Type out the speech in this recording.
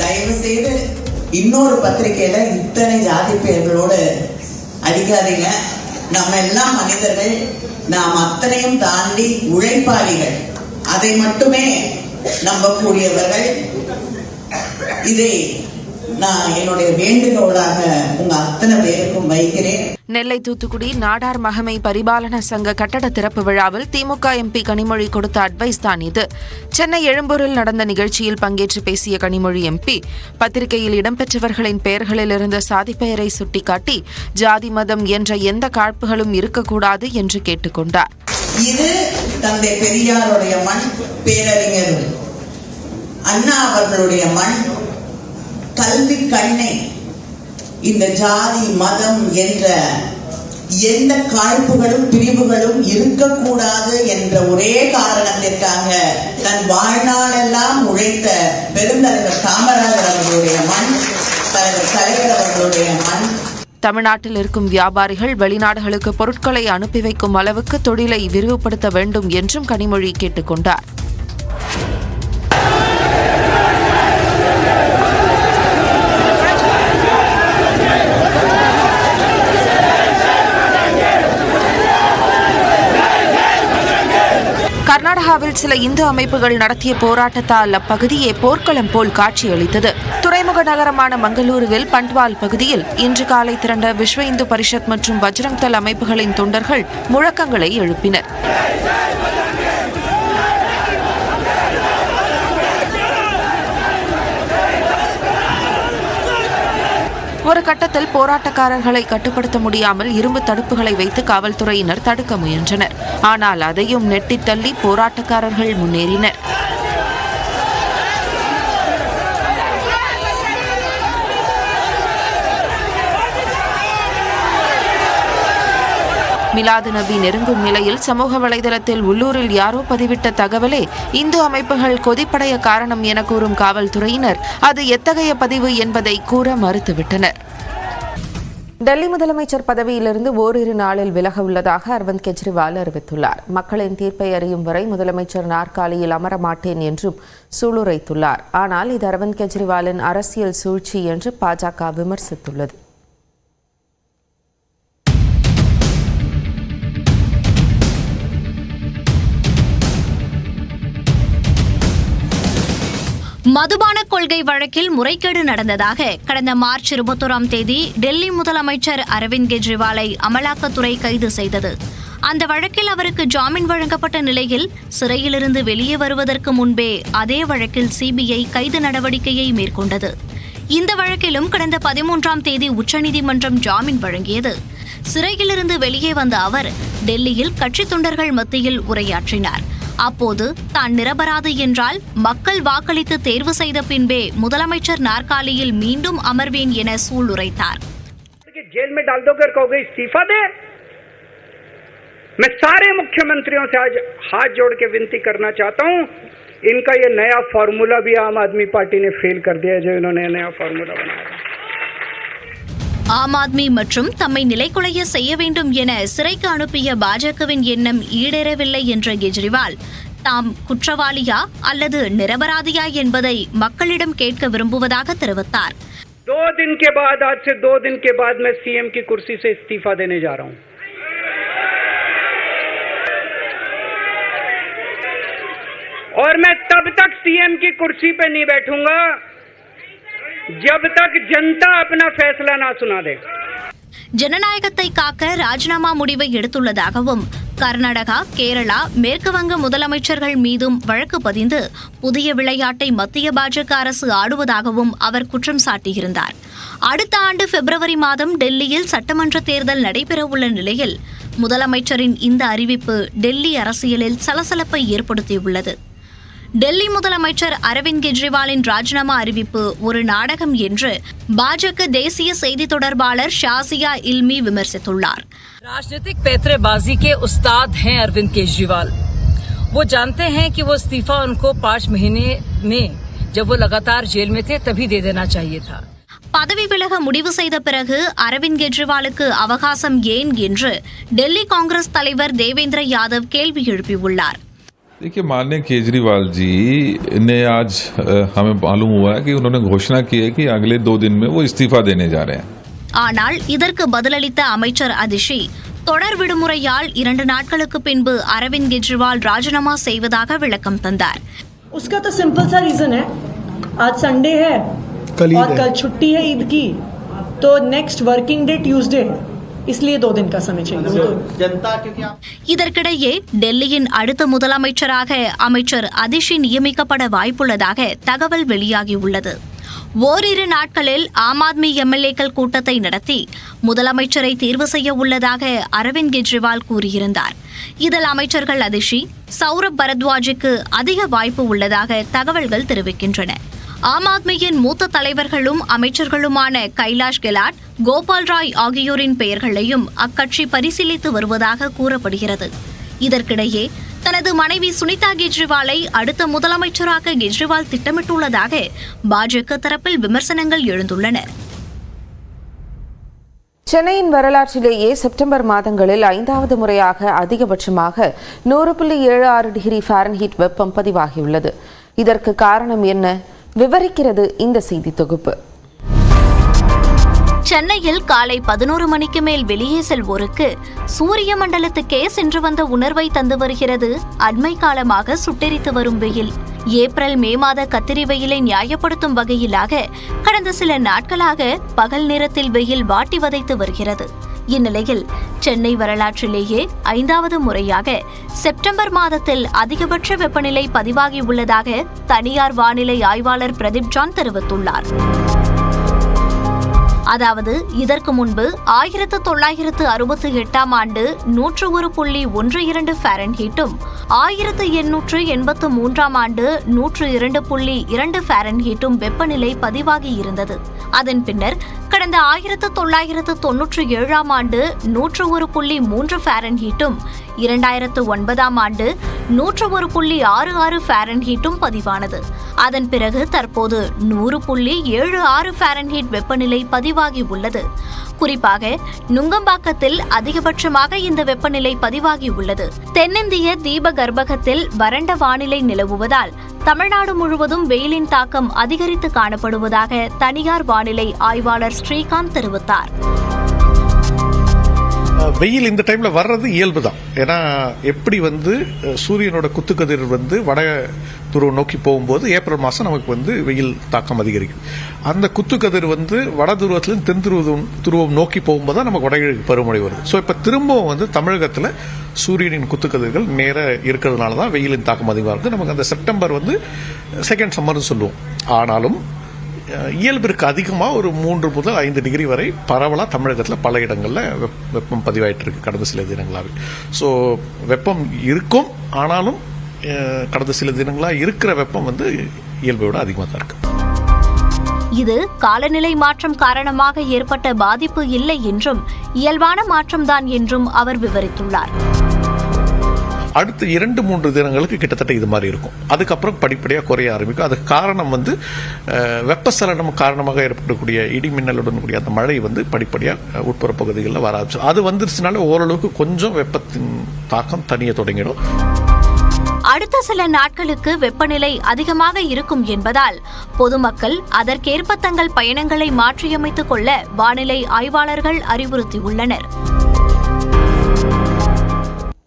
தயவு செய்து இன்னொரு பத்திரிகையில இத்தனை ஜாதி பெயர்களோடு அடிக்காதீங்க. நம்ம எல்லாம் மனிதர்கள், நாம் அத்தனையும் தாண்டி உழைப்பாளிகள், அதை மட்டுமே நம்பக்கூடியவர்கள். இதை நான் என்னுடைய வேண்டுகோளாக உங்க அத்தனை பேருக்கும் வைக்கிறேன். நெல்லை தூத்துக்குடி நாடார் மகமை பரிபாலன சங்க கட்டட திறப்பு விழாவில் திமுக எம்பி கனிமொழி கொடுத்த அட்வைஸ் தான் இது. சென்னை எழும்பூரில் நடந்த நிகழ்ச்சியில் பங்கேற்று பேசிய கனிமொழி எம்பி, பத்திரிகையில் இடம்பெற்றவர்களின் பெயர்களில் இருந்த சாதி பெயரை சுட்டிக்காட்டி ஜாதி மதம் என்ற எந்த காழ்ப்புகளும் இருக்கக்கூடாது என்று கேட்டுக்கொண்டார். இது தந்தை பெரியாருடைய மண், பேரறிஞர் அண்ணா அவர்களுடைய மண். கல்வி கண்ணை இந்த ஜாதி மதம் என்ற எந்த காழ்ப்புகளும் பிரிவுகளும் இருக்கக்கூடாது என்ற ஒரே காரணத்திற்காக தன் வாழ்நாளெல்லாம் உழைத்த பெருந்தலைவர் காமராஜர் அவர்களுடைய மண், தலைவர் அவர்களுடைய மண். தமிழ்நாட்டில் இருக்கும் வியாபாரிகள் வெளிநாடுகளுக்கு பொருட்களை அனுப்பி வைக்கும் அளவுக்கு தொழிலை விரிவுபடுத்த வேண்டும் என்றும் கனிமொழி கேட்டுக்கொண்டார். கர்நாடகாவில் சில இந்து அமைப்புகள் நடத்திய போராட்டத்தால் அப்பகுதியே போர்க்களம் போல் காட்சியளித்தது. துறைமுக நகரமான மங்களூருவில் பண்ட்வால் பகுதியில் இன்று காலை திரண்ட விஸ்வ இந்து பரிஷத் மற்றும் பஜ்ரங் தள் அமைப்புகளின் தொண்டர்கள் முழக்கங்களை எழுப்பினர். ஒரு கட்டத்தில் போராட்டக்காரர்களை கட்டுப்படுத்த முடியாமல் இரும்பு தடுப்புகளை வைத்து காவல்துறையினர் தடுக்க முயன்றனர். ஆனால் அதையும் நெட்டித் தள்ளி போராட்டக்காரர்கள் முன்னேறினர். மிலாது நபி நெருங்கும் நிலையில் சமூக வலைதளத்தில் உள்ளூரில் யாரோ பதிவிட்ட தகவலே இந்து அமைப்புகள் கொதிப்படைய காரணம் என கூறும் காவல்துறையினர் அது எத்தகைய பதிவு என்பதை கூற மறுத்துவிட்டனர். டெல்லி முதலமைச்சர் பதவியிலிருந்து ஓரிரு நாளில் விலக உள்ளதாக அரவிந்த் கெஜ்ரிவால் அறிவித்துள்ளார். மக்களின் தீர்ப்பை அறியும் வரை முதலமைச்சர் நாற்காலியில் அமர மாட்டேன் என்றும் சூளுரைத்துள்ளார். ஆனால் இது அரவிந்த் கெஜ்ரிவாலின் அரசியல் சூழ்ச்சி என்று பாஜக விமர்சித்துள்ளது. மதுபான கொள்கை வழக்கில் முறைகேடு நடந்ததாக கடந்த மார்ச் 21ஆம் தேதி டெல்லி முதலமைச்சர் அரவிந்த் கெஜ்ரிவாலை அமலாக்கத்துறை கைது செய்தது. அந்த வழக்கில் அவருக்கு ஜாமீன் வழங்கப்பட்ட நிலையில் சிறையிலிருந்து வெளியே வருவதற்கு முன்பே அதே வழக்கில் சிபிஐ கைது நடவடிக்கையை மேற்கொண்டது. இந்த வழக்கிலும் கடந்த 13ஆம் தேதி உச்சநீதிமன்றம் ஜாமீன் வழங்கியது. சிறையிலிருந்து வெளியே வந்த அவர் டெல்லியில் கட்சி தொண்டர்கள் மத்தியில் உரையாற்றினார். அப்போது தான் நிரபராதி என்றால் மக்கள் வாக்களித்து தேர்வு செய்த பின்பே முதலமைச்சர் நாற்காலியில் மீண்டும் அமர்வேன் என சூளுரைத்தார். जेल में डाल दोगे कहोगे इस्तीफा दे। मैं सारे मुख्यमंत्रियों से आज हाथ जोड़ के विनती करना चाहता हूं, इनका ये नया फार्मूला भी आम आदमी पार्टी ने फेल कर दिया, जो इन्होंने नया फार्मूला बनाया. ஆம் ஆத்மி மற்றும் தம்மை நிலைக்குலைய செய்ய வேண்டும் என சிறைக்கு அனுப்பிய பாஜகவின் எண்ணம் ஈடேறவில்லை என்ற கெஜ்ரிவால் தாம் குற்றவாளியா அல்லது நிரபராதியா என்பதை மக்களிடம் கேட்க விரும்புவதாக தெரிவித்தார். 2 दिन के बाद, आज से 2 दिन के बाद मैं सीएम की कुर्सी से इस्तीफा देने जा रहा हूं. और मैं तब तक सीएम की कुर्सी पे नहीं बैठूंगा जब तक जनता अपना फैसला ना सुना दे. ஜனநாயகத்தை காக்க ராஜினாமா முடிவை எடுத்துள்ளதாகவும் கர்நாடகா, கேரளா, மேற்கு வங்க முதலமைச்சர்கள் மீதும் வழக்கு பதிந்து புதிய விளையாட்டை மத்திய பாஜக அரசு ஆடுவதாகவும் அவர் குற்றம் சாட்டியிருந்தார். அடுத்த ஆண்டு பிப்ரவரி மாதம் டெல்லியில் சட்டமன்ற தேர்தல் நடைபெறவுள்ள நிலையில் முதலமைச்சரின் இந்த அறிவிப்பு டெல்லி அரசியலில் சலசலப்பை ஏற்படுத்தியுள்ளது. டெல்லி முதலமைச்சர் அரவிந்த் கெஜ்ரிவாலின் ராஜினாமா அறிவிப்பு ஒரு நாடகம் என்று பாஜக தேசிய செய்தி தொடர்பாளர் ஷாசியா இல்மி விமர்சித்துள்ளார். राजनीतिक पैंतरेबाजी के उस्ताद हैं अरविंद केजरीवाल. वो जानते हैं कि वो इस्तीफा उनको 5 महीने में, जब वो लगातार जेल में थे, तभी दे देना चाहिए था. பதவி விலக முடிவு செய்த பிறகு அரவிந்த் கெஜ்ரிவாலுக்கு அவகாசம் ஏன் என்று டெல்லி காங்கிரஸ் தலைவர் தேவேந்திர யாதவ் கேள்வி எழுப்பியுள்ளார். देखिए, माननीय केजरीवाल जी ने आज हमें मालूम हुआ है कि उन्होंने घोषणा की है कि अगले 2 दिन में वो इस्तीफा देने जा रहे हैं. ஆனால் இதற்கு பதிலளித்த அமைச்சர் அதிஷி தொடர் விடுமுறையால் 2 நாட்களுக்கு பின்பு அரவிந்த் கெஜ்ரிவால் ராஜினாமா செய்வதாக விளக்கம் தந்தார். उसका तो सिंपल सा रीजन है, आज संडे है और कल छुट्टी है ईद की, तो नेक्स्ट वर्किंग डे ट्यूसडे है, इसलिए 2 दिन का समय चाहिए. இதற்கிடையே டெல்லியின் அடுத்த முதலமைச்சராக அமைச்சர் அதிஷி நியமிக்கப்பட வாய்ப்புள்ளதாக தகவல் வெளியாகியுள்ளது. ஓரிரு நாட்களில் ஆம் ஆத்மி எம்எல்ஏக்கள் கூட்டத்தை நடத்தி முதலமைச்சரை தேர்வு செய்ய உள்ளதாக அரவிந்த் கெஜ்ரிவால் கூறியிருந்தார். இதில் அமைச்சர்கள் அதிஷி, சௌரப் பரத்வாஜுக்கு அதிக வாய்ப்பு உள்ளதாக தகவல்கள் தெரிவிக்கின்றன. ஆம் ஆத்மியின் மூத்த தலைவர்களும் அமைச்சர்களுமான கைலாஷ் கெலாட், கோபால் ராய் ஆகியோரின் பெயர்களையும் அக்கட்சி பரிசீலித்து வருவதாக கூறப்படுகிறது. இதற்கிடையே தனது மனைவி சுனிதா கெஜ்ரிவாலை அடுத்த முதலமைச்சராக கெஜ்ரிவால் திட்டமிட்டுள்ளதாக பாஜக தரப்பில் விமர்சனங்கள் எழுந்துள்ளன. சென்னையின் வரலாற்றிலேயே செப்டம்பர் மாதங்களில் 5வது முறையாக அதிகபட்சமாக 100.76 டிகிரி ஃபாரன்ஹீட் வெப்பம் பதிவாகியுள்ளது. இதற்கு காரணம் என்ன? விவரிக்கிறது இந்த செய்தி தொகுப்பு. சென்னையில் காலை 11 மணிக்கு மேல் வெளியே செல்வோருக்கு சூரிய மண்டலத்துக்கே சென்று வந்த உணர்வை தந்து வருகிறது அண்மை காலமாக சுட்டெரித்து வரும் வெயில். ஏப்ரல் மே மாத கத்திரி வெயிலை நியாயப்படுத்தும் வகையிலாக கடந்த சில நாட்களாக பகல் நேரத்தில் வெயில் வாட்டி வதைத்து வருகிறது. இந்நிலையில் சென்னை வரலாற்றிலேயே 5வது முறையாக செப்டம்பர் மாதத்தில் அதிகபட்ச வெப்பநிலை பதிவாகியுள்ளதாக தனியார் வானிலை ஆய்வாளர் பிரதீப் ஜான் தெரிவித்துள்ளார். அதாவது இதற்கு முன்பு 1968 ஆண்டு 101.12 ஃபாரன்ஹீட்டும் 1883 ஆண்டு 102.2 ஃபாரன்ஹீட்டும் வெப்பநிலை பதிவாகி இருந்தது. அதன் பின்னர் கடந்த 1997 ஆண்டு 101.3 ஃபாரன்ஹீட்டும் 2009 ஆண்டு 101.66 ஃபாரன்ஹீட்டும் பதிவானது. அதன் பிறகு தற்போது 100.76 ஃபாரன்ஹீட் வெப்பநிலை பதிவாகி உள்ளது. குறிப்பாக நுங்கம்பாக்கத்தில் அதிகபட்சமாக இந்த வெப்பநிலை பதிவாகி உள்ளது. தென்னிந்திய தீப கர்ப்பகத்தில் வறண்ட வானிலை நிலவுவதால் தமிழ்நாடு முழுவதும் வெயிலின் தாக்கம் அதிகரித்து காணப்படுவதாக தனியார் வானிலை ஆய்வாளர் ஸ்ரீகாந்த் தெரிவித்தார். வெயில் இந்த டைம்ல வர்றது இயல்பு தான். ஏன்னா எப்படி சூரியனோட குத்துக்கதிர் வட துருவம் நோக்கி போகும்போது ஏப்ரல் மாசம் நமக்கு வெயில் தாக்கம் அதிகரிக்கும். அந்த குத்துக்கதிர் வட துருவத்திலிருந்து தென் துருவம் நோக்கி போகும்போது தான் நமக்கு வடகிழக்கு பருவமழை வருது. ஸோ இப்போ திரும்பவும் தமிழகத்தில் சூரியனின் குத்துக்கதிர்கள் நேர இருக்கிறதுனால தான் வெயிலின் தாக்கம் அதிகமாக இருக்குது. நமக்கு அந்த செப்டம்பர் செகண்ட் சம்மர்னு சொல்லுவோம். ஆனாலும் இயல்பிற்கு அதிகமாக ஒரு 3 முதல் 5 டிகிரி வரை பரவலாக தமிழகத்தில் பல இடங்களில் வெப்பம் பதிவாயிட்டு இருக்கு கடந்த சில தினங்களாகவே. ஸோ வெப்பம் இருக்கும், ஆனாலும் கடந்த சில தினங்களாக இருக்கிற வெப்பம் இயல்பை விட அதிகமாக தான் இருக்கு. இது காலநிலை மாற்றம் காரணமாக ஏற்பட்ட பாதிப்பு இல்லை என்றும் இயல்பான மாற்றம்தான் என்றும் அவர் விவரித்துள்ளார். அடுத்த 2-3 தினங்களுக்கு கிட்டத்தட்ட இது மாதிரி இருக்கும். அதுக்கப்புறம் படிப்படியாக குறைய ஆரம்பிக்கும். அதுக்கு காரணம் வெப்பசலனம் காரணமாக ஏற்படக்கூடிய இடி மின்னலுடன் கூடிய அந்த மழை படிப்படியாக உட்புற பகுதிகளில் வர ஆரம்பிச்சு. அது வந்துருச்சுனால ஓரளவுக்கு கொஞ்சம் வெப்பத்தின் தாக்கம் தனிய தொடங்கிடும். அடுத்த சில நாட்களுக்கு வெப்பநிலை அதிகமாக இருக்கும் என்பதால் பொதுமக்கள் அதற்கேற்ப தங்கள் பயணங்களை மாற்றியமைத்துக் கொள்ள வானிலை ஆய்வாளர்கள் அறிவுறுத்தியுள்ளனர்.